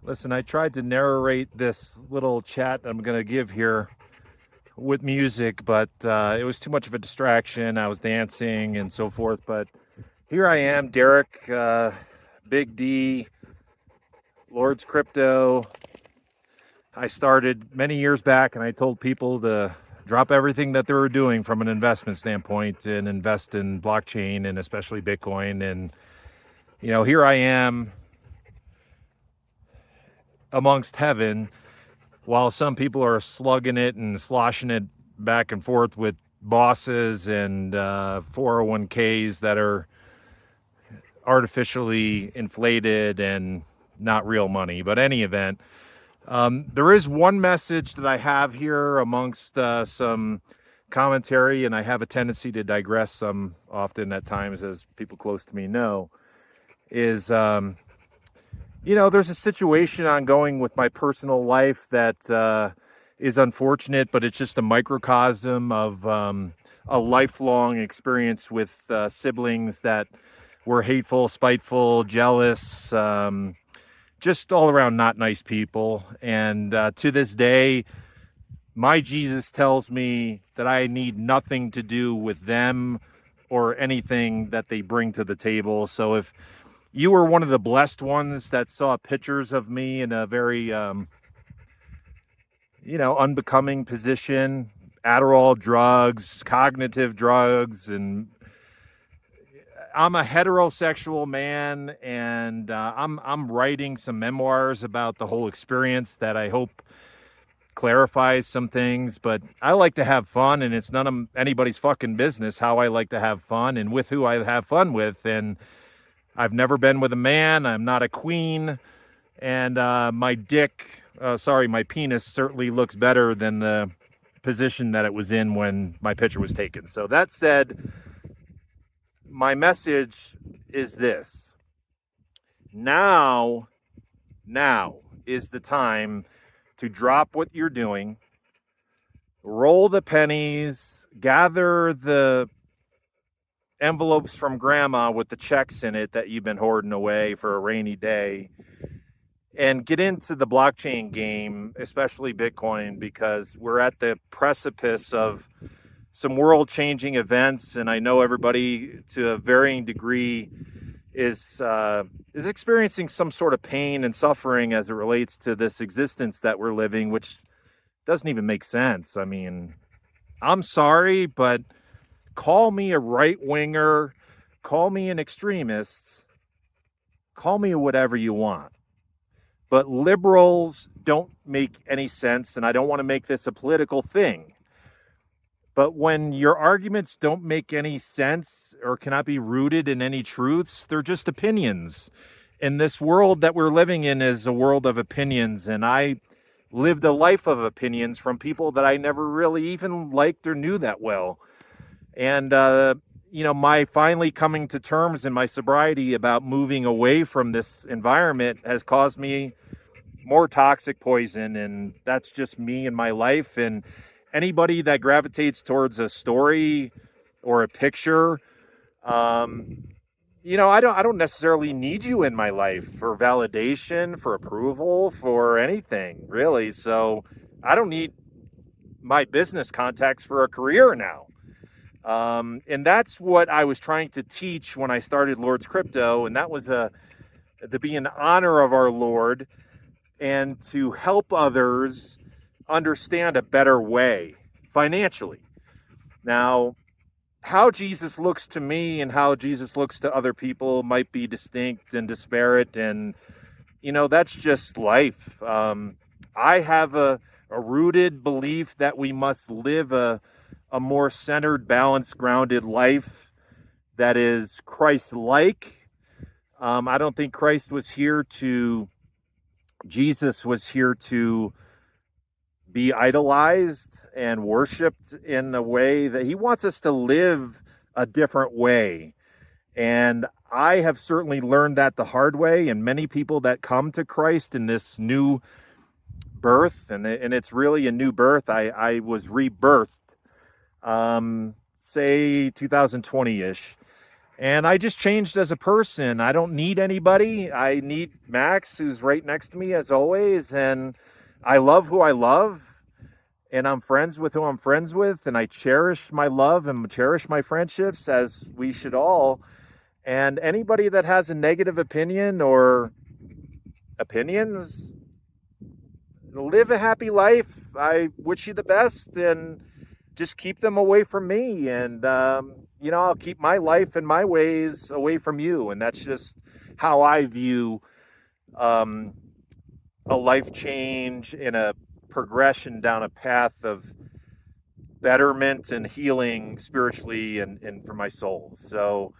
Listen, I tried to narrate this little chat I'm going to give here with music, but it was too much of a distraction. I was dancing and so forth. But here I am, Derek, Big D, Lord's Crypto. I started many years back and I told people to drop everything that they were doing from an investment standpoint and invest in blockchain and especially Bitcoin. And, here I am amongst heaven while some people are slugging it and sloshing it back and forth with bosses and 401ks that are artificially inflated and not real money. But any event, there is one message that I have here amongst some commentary, and I have a tendency to digress some often at times, as people close to me know, is there's a situation ongoing with my personal life that is unfortunate, but it's just a microcosm of a lifelong experience with siblings that were hateful, spiteful, jealous, just all around not nice people. And to this day, my Jesus tells me that I need nothing to do with them or anything that they bring to the table. So if you were one of the blessed ones that saw pictures of me in a very, unbecoming position, Adderall drugs, cognitive drugs, and I'm a heterosexual man, and I'm writing some memoirs about the whole experience that I hope clarifies some things. But I like to have fun, and it's none of anybody's fucking business how I like to have fun and with who I have fun with. And I've never been with a man. I'm not a queen. And my penis certainly looks better than the position that it was in when my picture was taken. So that said, my message is this. Now is the time to drop what you're doing, roll the pennies, gather the envelopes from grandma with the checks in it that you've been hoarding away for a rainy day, and get into the blockchain game, especially Bitcoin, because we're at the precipice of some world changing events. And I know everybody to a varying degree is experiencing some sort of pain and suffering as it relates to this existence that we're living, which doesn't even make sense. I mean, I'm sorry, but call me a right winger, call me an extremist, call me whatever you want. But liberals don't make any sense, and I don't want to make this a political thing. But when your arguments don't make any sense or cannot be rooted in any truths, they're just opinions. And this world that we're living in is a world of opinions. And I lived a life of opinions from people that I never really even liked or knew that well. And, my finally coming to terms in my sobriety about moving away from this environment has caused me more toxic poison. And that's just me and my life. And anybody that gravitates towards a story or a picture, I don't necessarily need you in my life for validation, for approval, for anything really. So I don't need my business contacts for a career now. And that's what I was trying to teach when I started Lord's Crypto, and that was to be in honor of our Lord and to help others understand a better way financially. Now, how Jesus looks to me and how Jesus looks to other people might be distinct and disparate, and that's just life. I have a rooted belief that we must live a more centered, balanced, grounded life that is Christ-like. I don't think Jesus was here to be idolized and worshiped in a way that he wants us to live a different way. And I have certainly learned that the hard way. And many people that come to Christ in this new birth, and it's really a new birth. I was rebirthed, say 2020-ish. And I just changed as a person. I don't need anybody. I need Max, who's right next to me as always. And I love who I love. And I'm friends with who I'm friends with. And I cherish my love and cherish my friendships, as we should all. And anybody that has a negative opinion or opinions, live a happy life. I wish you the best, and just keep them away from me. And, I'll keep my life and my ways away from you. And that's just how I view um, a life change and a progression down a path of betterment and healing spiritually and for my soul. So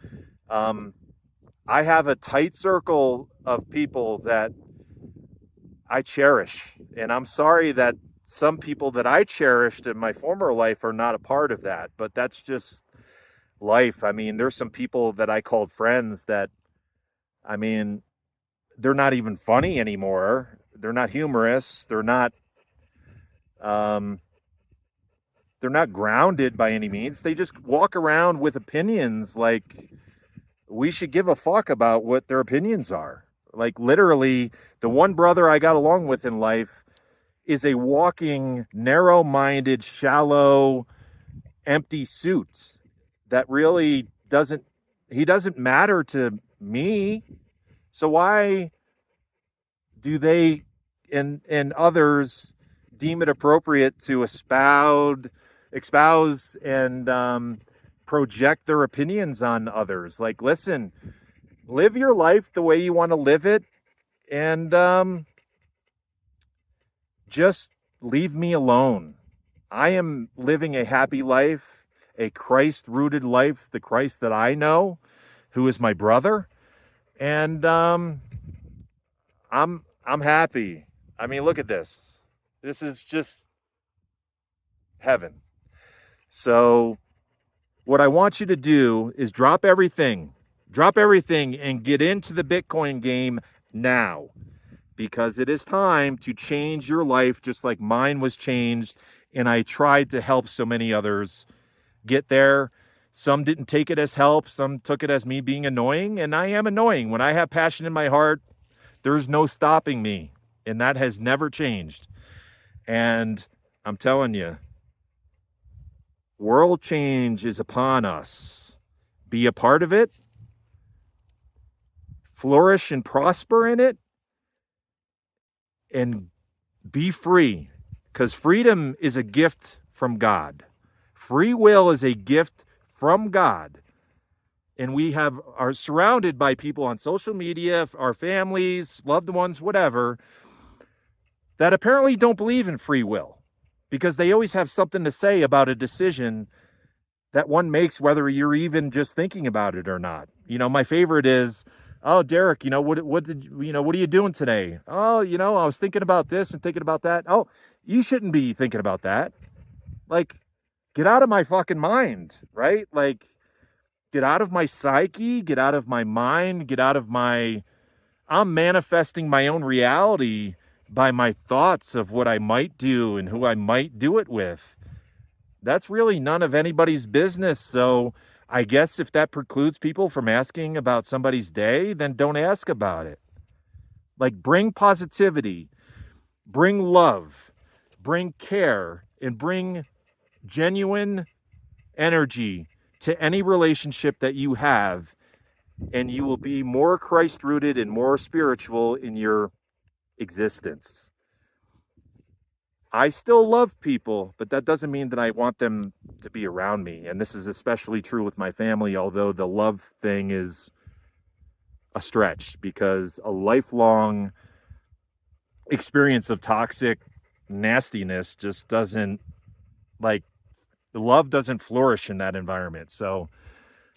um, I have a tight circle of people that I cherish. And I'm sorry that some people that I cherished in my former life are not a part of that, but that's just life. I mean, there's some people that I called friends that, I mean, they're not even funny anymore. They're not humorous. Um, they're not grounded by any means. They just walk around with opinions like we should give a fuck about what their opinions are. Like literally, the one brother I got along with in life is a walking, narrow-minded, shallow, empty suit that really doesn't matter to me. So why do they and others deem it appropriate to espouse and project their opinions on others? Like, listen, live your life the way you want to live it, and just leave me alone. I am living a happy life, a Christ-rooted life, the Christ that I know, who is my brother, and I'm happy. I mean, look at this. This is just heaven. So, what I want you to do is drop everything and get into the Bitcoin game now, because it is time to change your life just like mine was changed. And I tried to help so many others get there. Some didn't take it as help, some took it as me being annoying, and I am annoying. When I have passion in my heart, there's no stopping me, and that has never changed. And I'm telling you, world change is upon us. Be a part of it, flourish and prosper in it, and be free, because freedom is a gift from God. Free will is a gift from God. And we are surrounded by people on social media, our families, loved ones, whatever, that apparently don't believe in free will, because they always have something to say about a decision that one makes, whether you're even just thinking about it or not. My favorite is, oh, Derek, what are you doing today? Oh, I was thinking about this and thinking about that. Oh, you shouldn't be thinking about that. Like, get out of my fucking mind, right? Like, get out of my psyche, get out of my mind, I'm manifesting my own reality by my thoughts of what I might do and who I might do it with. That's really none of anybody's business. So I guess if that precludes people from asking about somebody's day, then don't ask about it. Like, bring positivity, bring love, bring care, and bring genuine energy to any relationship that you have, and you will be more Christ-rooted and more spiritual in your existence. I still love people, but that doesn't mean that I want them to be around me. And this is especially true with my family, although the love thing is a stretch, because a lifelong experience of toxic nastiness just doesn't, like, love doesn't flourish in that environment. So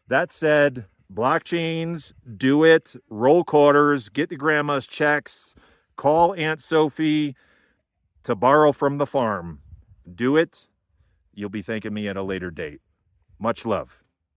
that said, blockchains, do it, roll quarters, get the grandma's checks, call Aunt Sophie to borrow from the farm. Do it. You'll be thanking me at a later date. Much love.